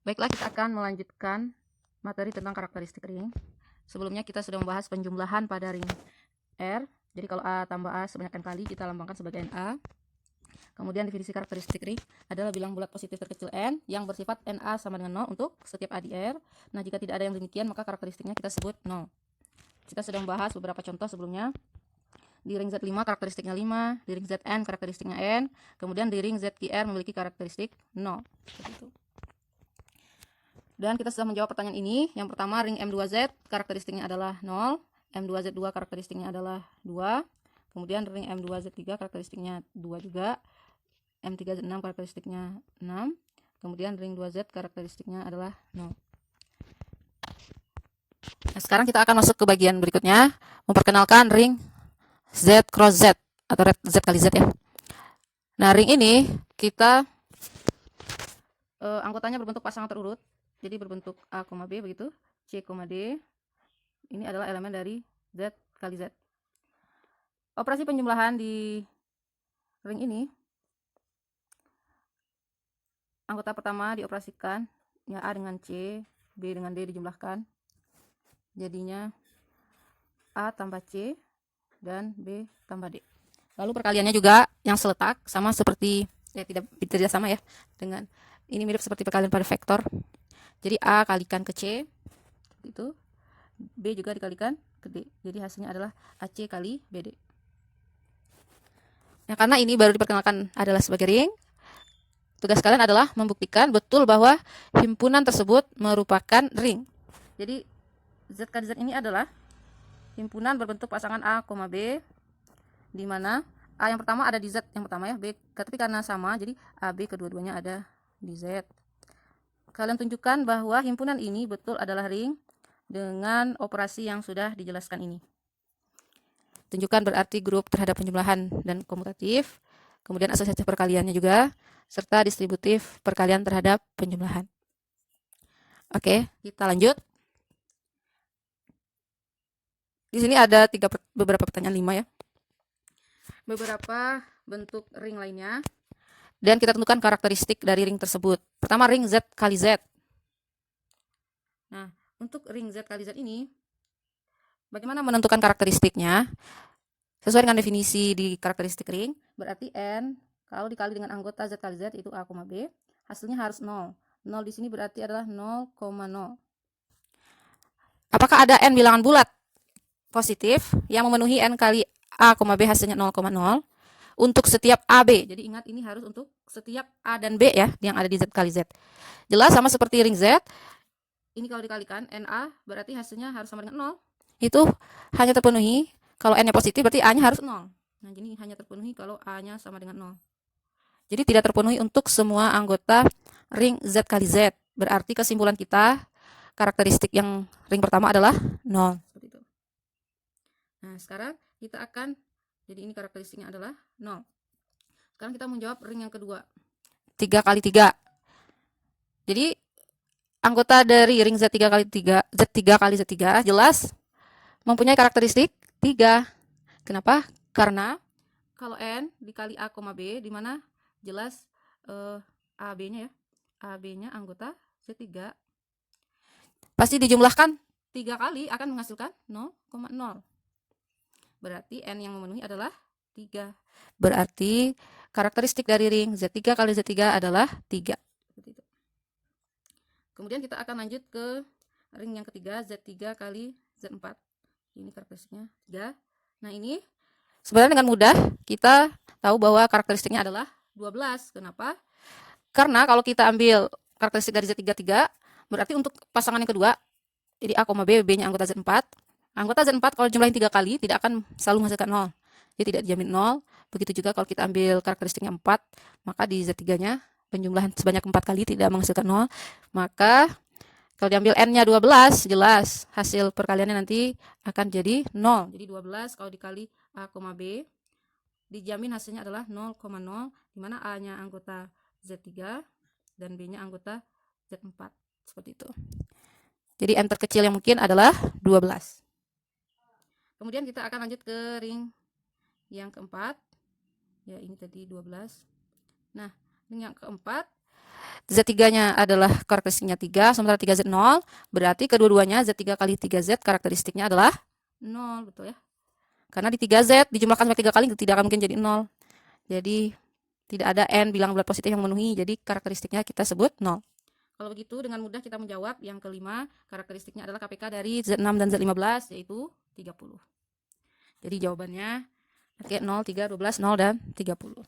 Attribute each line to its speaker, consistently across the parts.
Speaker 1: Baiklah, kita akan melanjutkan materi tentang karakteristik ring. Sebelumnya kita sudah membahas penjumlahan pada ring R. Jadi kalau A tambah A sebanyak N kali, kita lambangkan sebagai NA. Kemudian definisi karakteristik ring adalah bilang bulat positif terkecil N yang bersifat NA sama dengan 0 untuk setiap A di R. Nah, jika tidak ada yang demikian, maka karakteristiknya kita sebut 0. Kita sudah membahas beberapa contoh sebelumnya. Di ring Z5 karakteristiknya 5, di ring Zn karakteristiknya N, kemudian di ring ZQR memiliki karakteristik 0. Seperti itu. Dan kita sudah menjawab pertanyaan ini. Yang pertama, ring M2Z karakteristiknya adalah 0, M2Z2 karakteristiknya adalah 2, kemudian ring M2Z3 karakteristiknya 2 juga, M3Z6 karakteristiknya 6, kemudian ring 2Z karakteristiknya adalah 0. Nah, sekarang kita akan masuk ke bagian berikutnya, memperkenalkan ring Z cross Z atau Z kali Z ya. Nah, ring ini kita anggotanya berbentuk pasangan terurut. Jadi berbentuk A, B begitu, C, D. Ini adalah elemen dari Z kali Z. Operasi penjumlahan di ring ini, anggota pertama dioperasikan, ya A dengan C, B dengan D dijumlahkan. Jadinya A tambah C dan B tambah D. Lalu perkaliannya juga yang seletak sama seperti tidak sama ya, dengan ini mirip seperti perkalian pada vektor. Jadi A kalikan ke C itu, B juga dikalikan ke D. Jadi hasilnya adalah AC kali BD. Nah, karena ini baru diperkenalkan adalah sebagai ring, tugas kalian adalah membuktikan betul bahwa himpunan tersebut merupakan ring. Jadi Z kali Z ini adalah himpunan berbentuk pasangan A, B, di mana A yang pertama ada di Z yang pertama ya, B, tapi karena sama jadi AB kedua-duanya ada di Z. Kalian tunjukkan bahwa himpunan ini betul adalah ring dengan operasi yang sudah dijelaskan ini. Tunjukkan berarti grup terhadap penjumlahan dan komutatif, kemudian asosiatif perkaliannya juga, serta distributif perkalian terhadap penjumlahan. Oke, kita lanjut. Di sini ada beberapa pertanyaan, 5 ya. Beberapa bentuk ring lainnya. Dan kita tentukan karakteristik dari ring tersebut. Pertama, ring Z kali Z. Nah, untuk ring Z kali Z ini, bagaimana menentukan karakteristiknya? Sesuai dengan definisi di karakteristik ring, berarti N kalau dikali dengan anggota Z kali Z itu A, B, hasilnya harus 0. 0 di sini berarti adalah 0,0. Apakah ada N bilangan bulat positif yang memenuhi N kali A, B hasilnya 0,0? Untuk setiap AB. Jadi ingat ini harus untuk setiap A dan B ya yang ada di Z kali Z. Jelas sama seperti ring Z. Ini kalau dikalikan NA berarti hasilnya harus sama dengan 0. Itu hanya terpenuhi kalau N-nya positif berarti A-nya harus 0. Nah, jadi hanya terpenuhi kalau A-nya sama dengan 0. Jadi tidak terpenuhi untuk semua anggota ring Z kali Z. Berarti kesimpulan kita karakteristik yang ring pertama adalah 0. Seperti itu. Nah, sekarang kita akan, jadi ini karakteristiknya adalah 0. Sekarang kita menjawab ring yang kedua. 3 kali 3. Jadi anggota dari ring Z3 kali 3, Z3 kali Z3 jelas mempunyai karakteristik 3. Kenapa? Karena kalau N dikali A, B, di mana jelas AB-nya ya, AB-nya anggota Z3. Pasti dijumlahkan 3 kali akan menghasilkan 0,0. Berarti N yang memenuhi adalah 3. Berarti karakteristik dari ring Z3 kali Z3 adalah 3. Kemudian kita akan lanjut ke ring yang ketiga, Z3 kali Z4. Ini karakteristiknya 3. Nah, ini sebenarnya dengan mudah kita tahu bahwa karakteristiknya adalah 12. Kenapa? Karena kalau kita ambil karakteristik dari Z3 3, berarti untuk pasangan yang kedua, jadi A, B, B-nya anggota Z4. Anggota Z4 kalau jumlahin 3 kali tidak akan selalu menghasilkan 0. Jadi tidak dijamin 0. Begitu juga kalau kita ambil karakteristiknya 4, maka di Z3-nya penjumlahan sebanyak 4 kali tidak menghasilkan 0. Maka kalau diambil N-nya 12, jelas hasil perkaliannya nanti akan jadi 0. Jadi 12 kalau dikali A, B, dijamin hasilnya adalah 0,0, di mana A-nya anggota Z3 dan B-nya anggota Z4. Seperti itu. Jadi N terkecil yang mungkin adalah 12. Kemudian kita akan lanjut ke ring yang keempat. Ya, ini tadi 12. Nah, ring yang keempat, Z3-nya adalah karakteristiknya 3, sementara 3Z 0, berarti kedua-duanya Z3 kali 3Z karakteristiknya adalah 0, betul ya? Karena di 3Z dijumlahkan sampai 3 kali tidak akan mungkin jadi 0. Jadi tidak ada N bilangan bulat positif yang memenuhi, jadi karakteristiknya kita sebut 0. Kalau begitu dengan mudah kita menjawab yang kelima, karakteristiknya adalah KPK dari Z6 dan Z15 yaitu 30. Jadi jawabannya 0, 3, 12, 0, dan 30.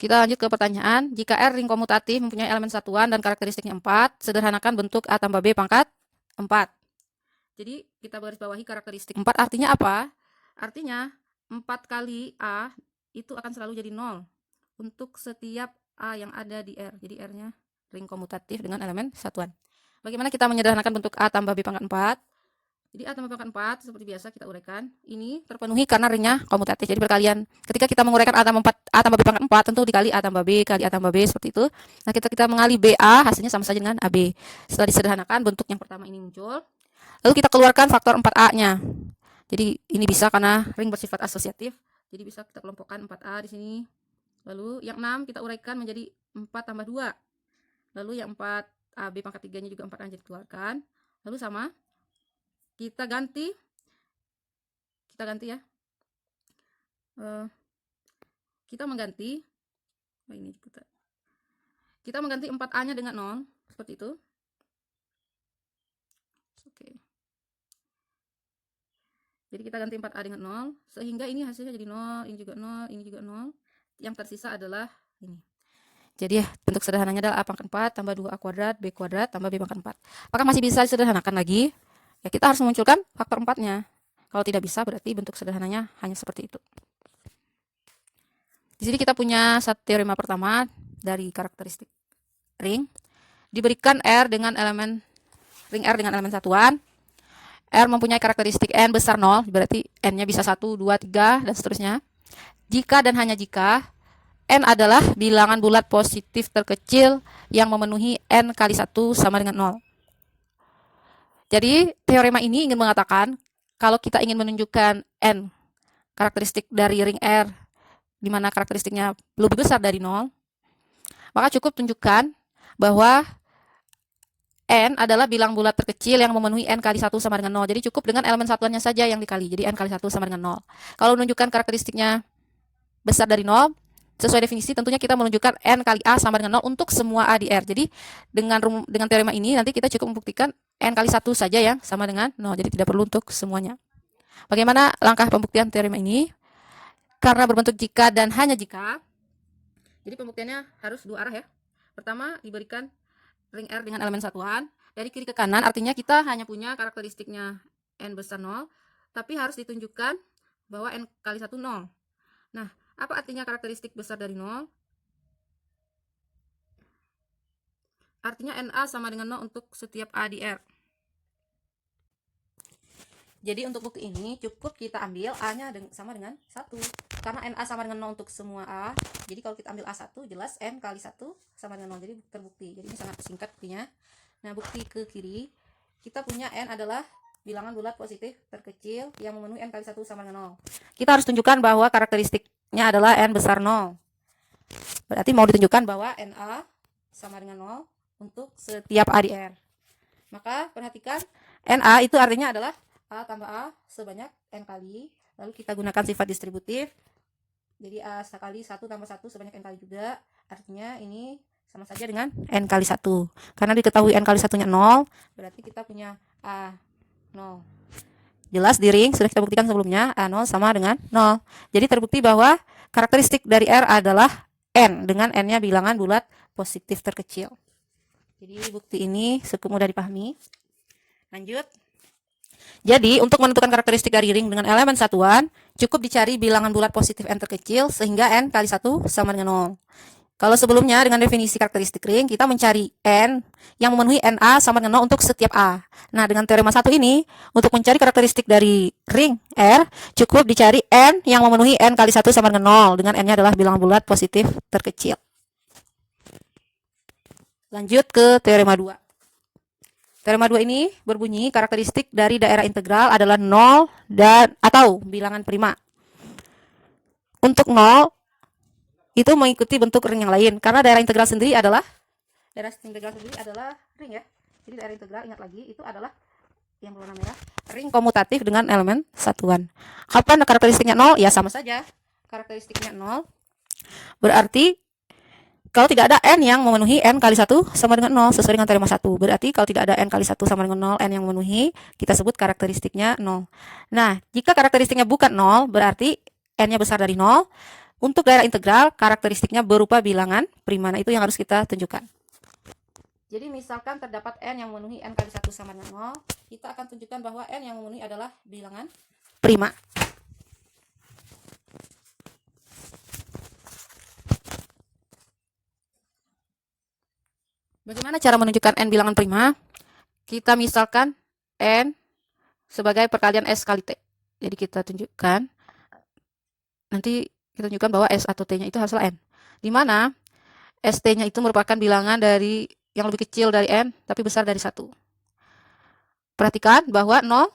Speaker 1: Kita lanjut ke pertanyaan. Jika R ring komutatif mempunyai elemen satuan dan karakteristiknya 4, sederhanakan bentuk A tambah B pangkat 4. Jadi kita garis bawahi karakteristik 4 artinya apa? Artinya 4 kali A itu akan selalu jadi 0 untuk setiap A yang ada di R. Jadi R-nya ring komutatif dengan elemen satuan. Bagaimana kita menyederhanakan bentuk A tambah B pangkat 4? Jadi A tambah B pangkat 4 seperti biasa kita uraikan. Ini terpenuhi karena ringnya komutatif. Jadi perkalian. Ketika kita menguraikan A tambah B pangkat 4 tentu dikali A tambah B kali A tambah B seperti itu. Nah, kita mengali BA hasilnya sama saja dengan AB. Setelah disederhanakan bentuk yang pertama ini muncul. Lalu kita keluarkan faktor 4A-nya. Jadi ini bisa karena ring bersifat asosiatif. Jadi bisa kita kelompokkan 4A di sini. Lalu yang 6 kita uraikan menjadi 4 tambah 2. Lalu yang 4AB pangkat 3-nya juga 4A jadi keluarkan. Lalu sama kita ganti ya. Kita mengganti kita mengganti 4A-nya dengan 0 seperti itu. Oke. Jadi kita ganti 4A dengan 0 sehingga ini hasilnya jadi 0, ini juga 0, ini juga 0. Yang tersisa adalah ini. Jadi ya, bentuk sederhananya adalah A pangkat 4 tambah 2A kuadrat B kuadrat tambah B pangkat 4. Apakah masih bisa disederhanakan lagi? Ya, kita harus memunculkan faktor 4-nya. Kalau tidak bisa, berarti bentuk sederhananya hanya seperti itu. Di sini kita punya satu teorema pertama dari karakteristik ring. Diberikan ring R dengan elemen satuan. R mempunyai karakteristik N besar 0, berarti N-nya bisa 1, 2, 3, dan seterusnya. Jika dan hanya jika N adalah bilangan bulat positif terkecil yang memenuhi N kali 1 sama dengan 0. Jadi teorema ini ingin mengatakan kalau kita ingin menunjukkan N karakteristik dari ring R di mana karakteristiknya lebih besar dari 0, maka cukup tunjukkan bahwa N adalah bilangan bulat terkecil yang memenuhi N kali 1 sama dengan 0. Jadi cukup dengan elemen satuannya saja yang dikali. Jadi N kali 1 sama dengan 0. Kalau menunjukkan karakteristiknya besar dari 0, sesuai definisi tentunya kita menunjukkan N kali A sama dengan 0 untuk semua A di R. Jadi dengan teorema ini nanti kita cukup membuktikan N kali 1 saja yang sama dengan 0. Jadi tidak perlu untuk semuanya. Bagaimana langkah pembuktian teorema ini? Karena berbentuk jika dan hanya jika, jadi pembuktiannya harus dua arah ya. Pertama, diberikan ring R dengan elemen satuan. Dari kiri ke kanan artinya kita hanya punya karakteristiknya N besar 0, tapi harus ditunjukkan bahwa N kali 1 0. Nah, apa artinya karakteristik besar dari 0? Artinya NA sama dengan 0 untuk setiap A di R. Jadi untuk bukti ini cukup kita ambil A-nya sama dengan 1. Karena NA sama dengan 0 untuk semua A. Jadi kalau kita ambil A1 jelas N kali 1 sama dengan 0. Jadi terbukti. Jadi ini sangat singkat buktinya. Nah, bukti ke kiri kita punya N adalah bilangan bulat positif terkecil yang memenuhi N kali 1 sama dengan 0. Kita harus tunjukkan bahwa karakteristiknya adalah N besar 0. Berarti mau ditunjukkan bahwa NA sama dengan 0 untuk setiap A di R. Maka perhatikan NA itu artinya adalah A tambah A sebanyak N kali. Lalu kita gunakan sifat distributif. Jadi A sekali 1 tambah 1 sebanyak N kali juga. Artinya ini sama saja dengan N kali 1. Karena diketahui N kali 1-nya 0, berarti kita punya A 0. Jelas di ring, sudah kita buktikan sebelumnya, A0 sama dengan 0. Jadi terbukti bahwa karakteristik dari R adalah N, dengan N-nya bilangan bulat positif terkecil. Jadi bukti ini cukup mudah dipahami. Lanjut. Jadi untuk menentukan karakteristik dari ring dengan elemen satuan, cukup dicari bilangan bulat positif N terkecil sehingga N kali 1 sama dengan 0. Kalau sebelumnya dengan definisi karakteristik ring, kita mencari N yang memenuhi NA sama dengan 0 untuk setiap A. Nah, dengan teorema 1 ini, untuk mencari karakteristik dari ring R, cukup dicari N yang memenuhi N kali 1 sama dengan 0, dengan N-nya adalah bilangan bulat positif terkecil. Lanjut ke teorema 2. Teorema 2 ini berbunyi karakteristik dari daerah integral adalah 0 dan atau bilangan prima. Untuk 0, itu mengikuti bentuk ring yang lain. Karena daerah integral sendiri adalah ring ya. Jadi daerah integral, ingat lagi, itu adalah yang berwarna merah, ring komutatif dengan elemen satuan. Kapan karakteristiknya 0? Ya sama saja. Karakteristiknya 0 berarti kalau tidak ada n yang memenuhi n kali 1 sama dengan 0 sesuai dengan teorema 1. Berarti kalau tidak ada n kali 1 sama dengan 0, n yang memenuhi, kita sebut karakteristiknya 0. Nah, jika karakteristiknya bukan 0, berarti n-nya besar dari 0. Untuk daerah integral, karakteristiknya berupa bilangan prima. Nah, itu yang harus kita tunjukkan. Jadi misalkan terdapat n yang memenuhi n kali 1 sama dengan 0, kita akan tunjukkan bahwa n yang memenuhi adalah bilangan prima. Bagaimana cara menunjukkan n bilangan prima? Kita misalkan n sebagai perkalian s kali t. Jadi kita tunjukkan, nanti kita tunjukkan bahwa s atau t-nya itu hasil n. Di mana st-nya itu merupakan bilangan dari yang lebih kecil dari n, tapi besar dari 1. Perhatikan bahwa 0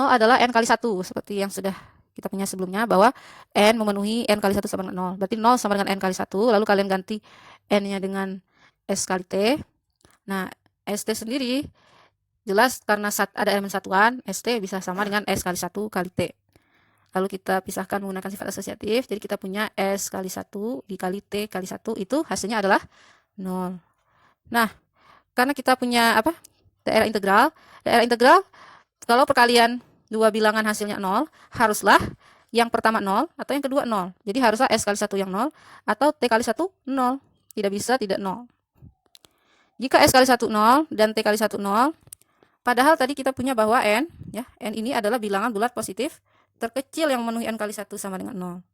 Speaker 1: adalah n kali 1, seperti yang sudah kita punya sebelumnya, bahwa n memenuhi n kali 1 sama dengan 0. Berarti 0 sama dengan n kali 1, lalu kalian ganti n-nya dengan S kali T. Nah, ST sendiri jelas karena ada elemen satuan, ST bisa sama dengan S kali 1 kali T. Lalu kita pisahkan menggunakan sifat asosiatif, jadi kita punya S kali 1 dikali T kali 1, itu hasilnya adalah 0. Nah, karena kita punya daerah integral, kalau perkalian dua bilangan hasilnya 0, haruslah yang pertama 0 atau yang kedua 0. Jadi haruslah S kali 1 yang 0 atau T kali 1 0. Tidak bisa tidak 0. Jika S kali 1 0 dan T kali 1 0, padahal tadi kita punya bahwa n ini adalah bilangan bulat positif terkecil yang memenuhi n kali 1 sama dengan 0.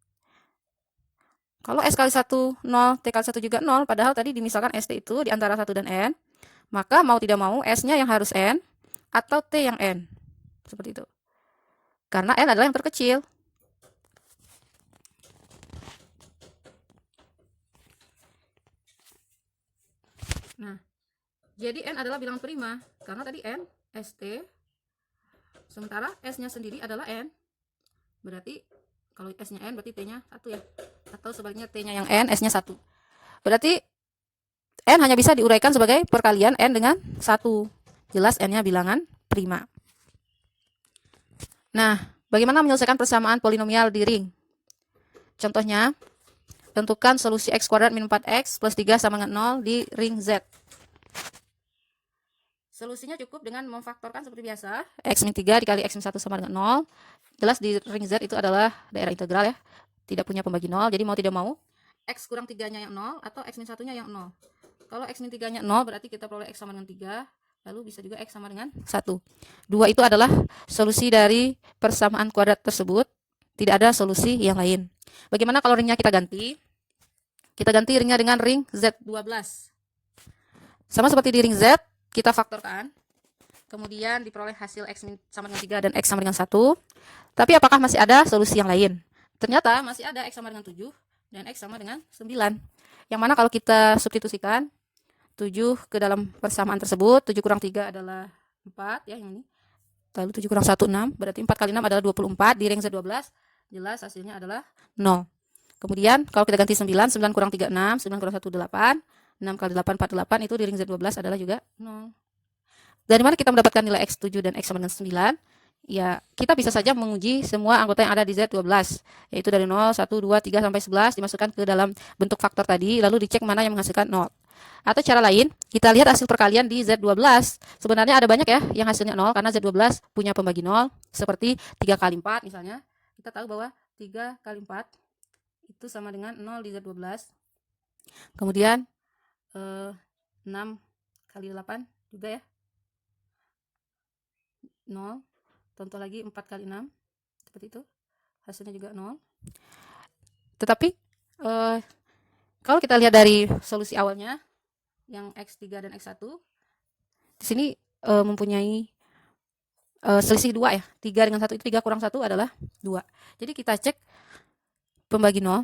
Speaker 1: Kalau S kali 1 0, T kali 1 juga 0, padahal tadi dimisalkan ST itu di antara 1 dan n, maka mau tidak mau S-nya yang harus n atau T yang n. Seperti itu. Karena n adalah yang terkecil. Nah, jadi n adalah bilangan prima karena tadi n ST, sementara S-nya sendiri adalah n. Berarti kalau S-nya n berarti T-nya 1 ya. Atau sebaliknya T-nya yang n, S-nya 1. Berarti n hanya bisa diuraikan sebagai perkalian n dengan 1. Jelas n-nya bilangan prima. Nah, bagaimana menyelesaikan persamaan polinomial di ring? Contohnya, tentukan solusi x kuadrat min 4x plus 3 sama dengan 0 di ring Z. Solusinya cukup dengan memfaktorkan seperti biasa. X min 3 dikali X min 1 sama dengan 0. Jelas di ring Z itu adalah daerah integral ya. Tidak punya pembagi 0. Jadi mau tidak mau, X kurang 3-nya yang 0 atau X min 1-nya yang 0. Kalau X min 3-nya 0 berarti kita peroleh X sama dengan 3. Lalu bisa juga X sama dengan 1. 2 itu adalah solusi dari persamaan kuadrat tersebut. Tidak ada solusi yang lain. Bagaimana kalau ringnya kita ganti? Kita ganti ringnya dengan ring Z12. Sama seperti di ring Z, kita faktorkan, kemudian diperoleh hasil X sama dengan 3 dan X sama dengan 1. Tapi apakah masih ada solusi yang lain? Ternyata masih ada X sama dengan 7 dan X sama dengan 9. Yang mana kalau kita substitusikan 7 ke dalam persamaan tersebut, 7 kurang 3 adalah 4 ya, yang ini. Lalu 7 kurang 1 6, berarti 4 kali 6 adalah 24, di ring Z12 jelas hasilnya adalah 0. Kemudian kalau kita ganti 9, 9 kurang 3 6, 9 kurang 1 8, 6 kali 8 48, itu di ring Z12 adalah juga 0. Dari mana kita mendapatkan nilai X7 dan X sama dengan 9? Ya, kita bisa saja menguji semua anggota yang ada di Z12, yaitu dari 0, 1, 2, 3, sampai 11, dimasukkan ke dalam bentuk faktor tadi, lalu dicek mana yang menghasilkan 0. Atau cara lain, kita lihat hasil perkalian di Z12. Sebenarnya ada banyak ya yang hasilnya 0, karena Z12 punya pembagi 0, seperti 3 kali 4 misalnya. Kita tahu bahwa 3 kali 4 itu sama dengan 0 di Z12. Kemudian 6 kali 8 juga ya, 0. Contoh lagi 4 kali 6, seperti itu, hasilnya juga 0. Tetapi kalau kita lihat dari solusi awalnya, yang X3 dan X1, di sini mempunyai selisih 2 ya. 3 dengan 1 itu 3 kurang 1 adalah 2. Jadi kita cek pembagi 0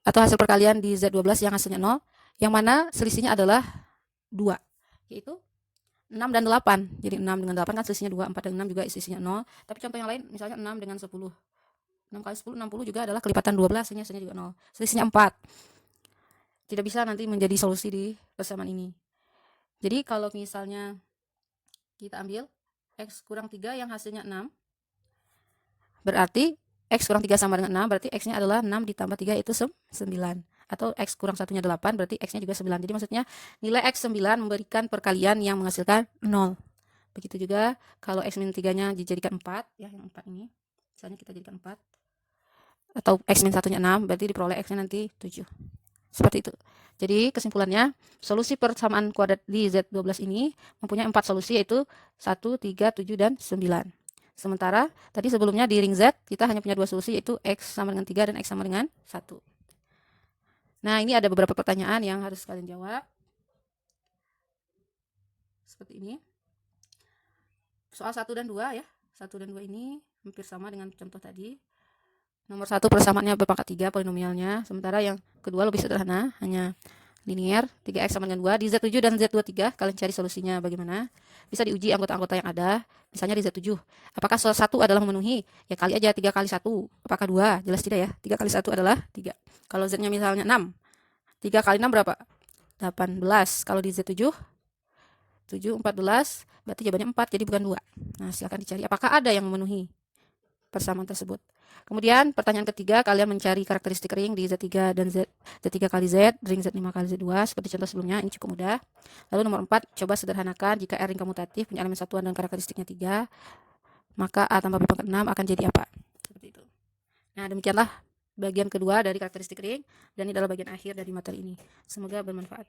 Speaker 1: atau hasil perkalian di Z12 yang hasilnya 0, yang mana selisihnya adalah 2, yaitu 6 dan 8. Jadi 6 dengan 8 kan selisihnya 2, 4 dengan 6 juga selisihnya 0. Tapi contoh yang lain misalnya 6 dengan 10. 6 kali 10, 60 juga adalah kelipatan 12, hasilnya juga 0. Selisihnya 4. Tidak bisa nanti menjadi solusi di persamaan ini. Jadi kalau misalnya kita ambil X kurang 3 yang hasilnya 6, berarti X kurang 3 sama dengan 6, berarti X-nya adalah 6 ditambah 3 itu 9. Atau X kurang 1-nya 8, berarti X-nya juga 9. Jadi maksudnya nilai X 9 memberikan perkalian yang menghasilkan 0. Begitu juga kalau X min 3-nya dijadikan 4, ya yang 4 ini. Misalnya kita jadikan 4. Atau X min 1-nya 6, berarti diperoleh X-nya nanti 7. Seperti itu. Jadi kesimpulannya, solusi persamaan kuadrat di Z12 ini mempunyai 4 solusi, yaitu 1, 3, 7, dan 9. Sementara tadi sebelumnya di ring Z kita hanya punya 2 solusi, yaitu X sama dengan 3 dan X sama dengan 1. Nah, ini ada beberapa pertanyaan yang harus kalian jawab. Seperti ini. Soal 1 dan 2 ya. 1 dan 2 ini hampir sama dengan contoh tadi. Nomor 1 persamaannya berpangkat 3 polinomialnya. Sementara yang kedua lebih sederhana, hanya linear, 3X sama dengan 2. Di Z7 dan Z23 kalian cari solusinya bagaimana. Bisa diuji anggota-anggota yang ada. Misalnya di Z7, apakah soal 1 adalah memenuhi? Ya kali aja 3 kali 1. Apakah 2? Jelas tidak ya. 3 kali 1 adalah 3. Kalau Z-nya misalnya 6. 3 kali 6 berapa? 18. Kalau di Z7, 7, 14. Berarti jawabannya 4, jadi bukan 2. Nah, silakan dicari apakah ada yang memenuhi persamaan tersebut. Kemudian pertanyaan ketiga, kalian mencari karakteristik ring di Z3 dan Z3 kali Z, ring Z5 kali Z2, seperti contoh sebelumnya, ini cukup mudah. Lalu nomor 4, coba sederhanakan jika R ring komutatif punya elemen satuan dan karakteristiknya 3, maka A tambah B pangkat 6 akan jadi apa? Seperti itu. Nah, demikianlah bagian kedua dari karakteristik ring, dan ini adalah bagian akhir dari materi ini. Semoga bermanfaat.